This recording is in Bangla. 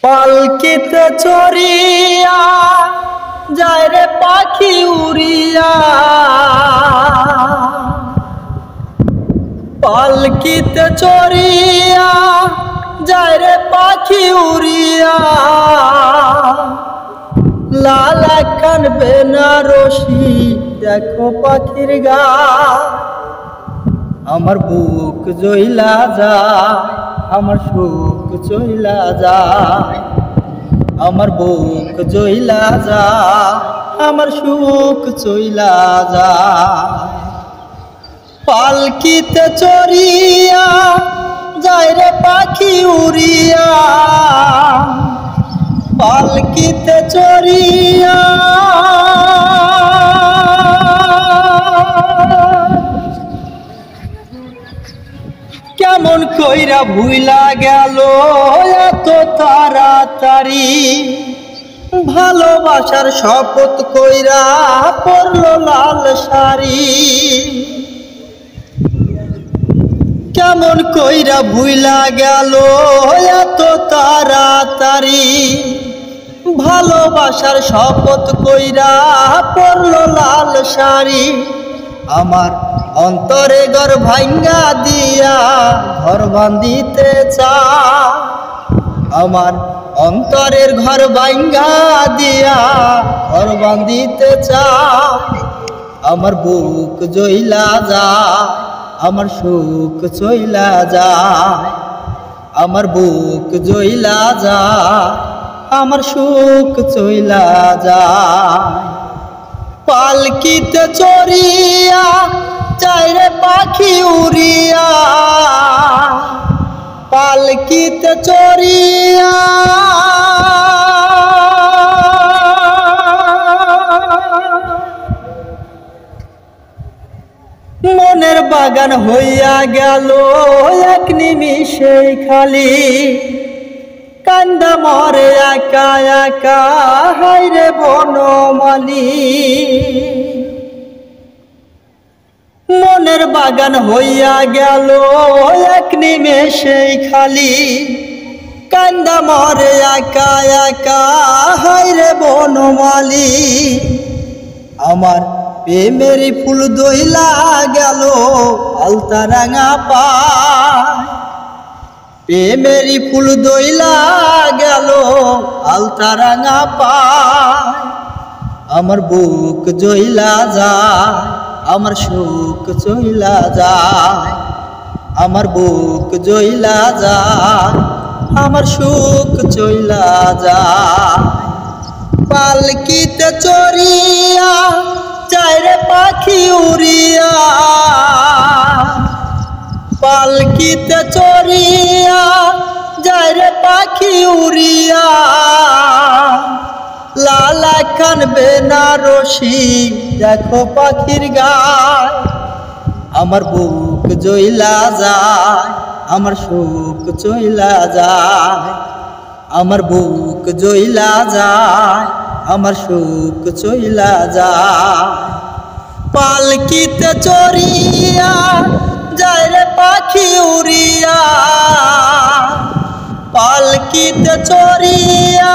পালকিতে চড়িয়া যায় রে পাখি উড়িয়া, পালকিতে চড়িয়া যায় রে পাখি উড়িয়া। লাল একখান বেনারসি দেখো পাখির গা, আমার বুক জইলা যায়, আমার সুখ চইলা যায়, আমার বুক জইলা যায়, আমার সুখ চইলা যায়। পালকিতে চড়িয়া যায় রে পাখি উড়িয়া, পালকিতে চড়িয়া কেমন কইরা ভুইলা গেল এত তাড়াতাড়ি, ভালোবাসার শপথ কইরা পরলো লাল শাড়ি। কেমন কইরা ভুইলা গেল এত তাড়াতাড়ি, ভালোবাসার শপথ কইরা পরলো লাল শাড়ি। আমার অন্তরে ঘর ভাঙ্গা দিয়া ঘর বান্ধিতে চায়, আমার অন্তরের ঘর ভাঙ্গা দিয়া ঘর বান্ধিতে চায়। আমার বুক জইলা যায়, আমার সুখ চইলা যায়, আমার বুক জইলা যায়, আমার সুখ চইলা যায়। পালকিতে চড়িয়া যায় রে পাখি উড়িয়া, পালকিতে চড়িয়া মনের বাগান হইয়া গেল এক নিমিষেই খালি, কান্দা মরে একা একা হায়রে বনমালী। মনের বাগান হইয়া গেল এক নিমেষেই খালি, কান্দা মরে একা একা হায়রে বনমালী। আমার প্রেমের ফুল দইলা গেল আলতা রাঙা পায়, প্রেমের ফুল দইলা গেল আলতা রাঙা পায়। আমার বুক জইলা যায়, আমার সুখ চইলা যায়, আমার বুক জইলা যায়, আমার সুখ চইলা যায়। পালকিতে চড়িয়া যায় রে পাখি উড়িয়া, পালকিতে চড়িয়া যায় রে পাখি উড়িয়া। লাল একখান বেনারসি দেখো পাখির গায়, আমার বুক জইলা যায়, আমার সুখ চইলা যায়, আমার বুক জইলা যায়, আমার সুখ চইলা যায়। পালকিতে চড়িয়া যায় রে পাখি উড়িয়া, পালকিতে চড়িয়া